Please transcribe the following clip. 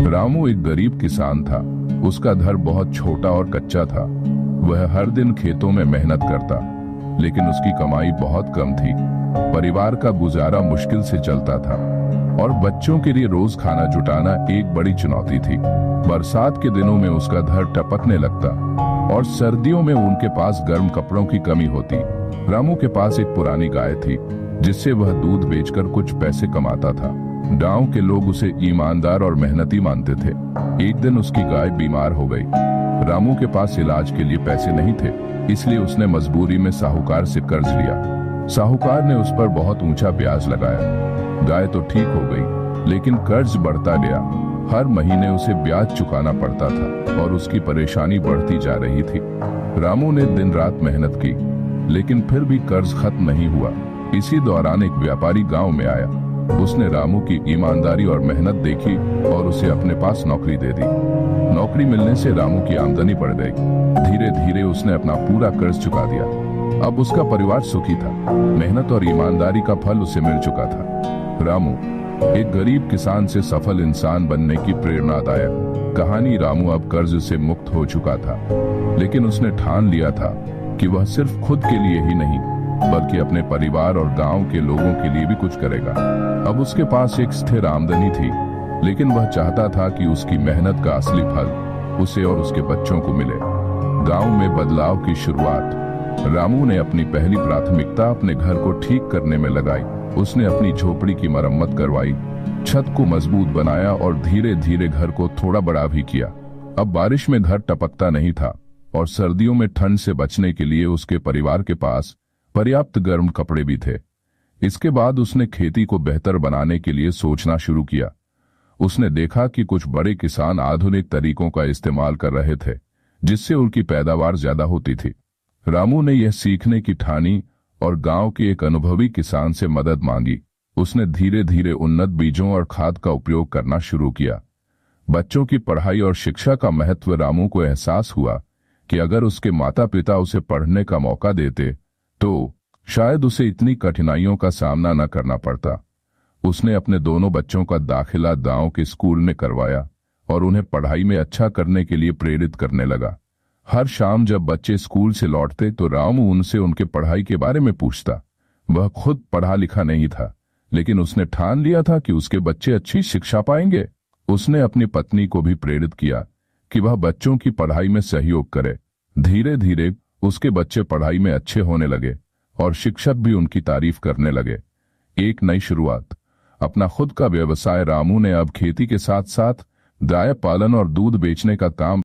रामू एक गरीब किसान था। उसका घर बहुत छोटा और कच्चा था। वह हर दिन खेतों में मेहनत करता, लेकिन उसकी कमाई बहुत कम थी। परिवार का गुजारा मुश्किल से चलता था और बच्चों के लिए रोज खाना जुटाना एक बड़ी चुनौती थी। बरसात के दिनों में उसका घर टपकने लगता और सर्दियों में उनके पास गर्म कपड़ों की कमी होती। रामू के पास एक पुरानी गाय थी, जिससे वह दूध बेचकर कुछ पैसे कमाता था। गांव के लोग उसे ईमानदार और मेहनती मानते थे। एक दिन उसकी गाय बीमार हो गई। रामू के पास इलाज के लिए पैसे नहीं थे, इसलिए उसने मजबूरी में साहूकार से कर्ज लिया। साहूकार ने उस पर बहुत ऊंचा ब्याज लगाया। गाय तो ठीक हो गई, लेकिन कर्ज बढ़ता गया। हर महीने उसे ब्याज चुकाना पड़ता था और उसकी परेशानी बढ़ती जा रही थी। रामू ने दिन रात मेहनत की, लेकिन फिर भी कर्ज खत्म नहीं हुआ। इसी दौरान एक व्यापारी गांव में आया। उसने रामू की ईमानदारी और मेहनत देखी और उसे अपने पास नौकरी दे दी। नौकरी मिलने से रामू की आमदनी बढ़ गई। धीरे धीरे उसने अपना पूरा कर्ज चुका दिया। अब उसका परिवार सुखी था। मेहनत और ईमानदारी का फल उसे मिल चुका था। रामू एक गरीब किसान से सफल इंसान बनने की प्रेरणादायक कहानी। रामू अब कर्ज से मुक्त हो चुका था, लेकिन उसने ठान लिया था कि वह सिर्फ खुद के लिए ही नहीं, बल्कि अपने परिवार और गांव के लोगों के लिए भी कुछ करेगा। अब उसके पास एक स्थिर आमदनी थी, लेकिन वह चाहता था कि उसकी मेहनत का असली फल उसे और उसके बच्चों को मिले। गांव में बदलाव की शुरुआत। रामू ने अपनी पहली प्राथमिकता अपने घर को ठीक करने में लगाई। उसने अपनी झोपड़ी की मरम्मत करवाई, छत को मजबूत बनाया और धीरे धीरे घर को थोड़ा बड़ा भी किया। अब बारिश में घर टपकता नहीं था और सर्दियों में ठंड से बचने के लिए उसके परिवार के पास पर्याप्त गर्म कपड़े भी थे। इसके बाद उसने खेती को बेहतर बनाने के लिए सोचना शुरू किया। उसने देखा कि कुछ बड़े किसान आधुनिक तरीकों का इस्तेमाल कर रहे थे, जिससे उनकी पैदावार ज्यादा होती थी। रामू ने यह सीखने की ठानी और गांव के एक अनुभवी किसान से मदद मांगी। उसने धीरे धीरे उन्नत बीजों और खाद का उपयोग करना शुरू किया। बच्चों की पढ़ाई और शिक्षा का महत्व। रामू को एहसास हुआ कि अगर उसके माता पिता उसे पढ़ने का मौका देते तो शायद उसे इतनी कठिनाइयों का सामना न करना पड़ता। उसने अपने दोनों बच्चों का दाखिला गांव के स्कूल में करवाया और उन्हें पढ़ाई में अच्छा करने के लिए प्रेरित करने लगा। हर शाम जब बच्चे स्कूल से लौटते तो रामू उनसे उनके पढ़ाई के बारे में पूछता। वह खुद पढ़ा लिखा नहीं था, लेकिन उसने ठान लिया था कि उसके बच्चे अच्छी शिक्षा पाएंगे। उसने अपनी पत्नी को भी प्रेरित किया कि वह बच्चों की पढ़ाई में सहयोग करे। धीरे धीरे उसके बच्चे पढ़ाई में अच्छे होने लगे और शिक्षक भी उनकी तारीफ करने लगे। एक नई शुरुआत, अपना खुद का व्यवसाय। रामू ने अब खेती के साथ साथ गाय पालन और दूध बेचने का काम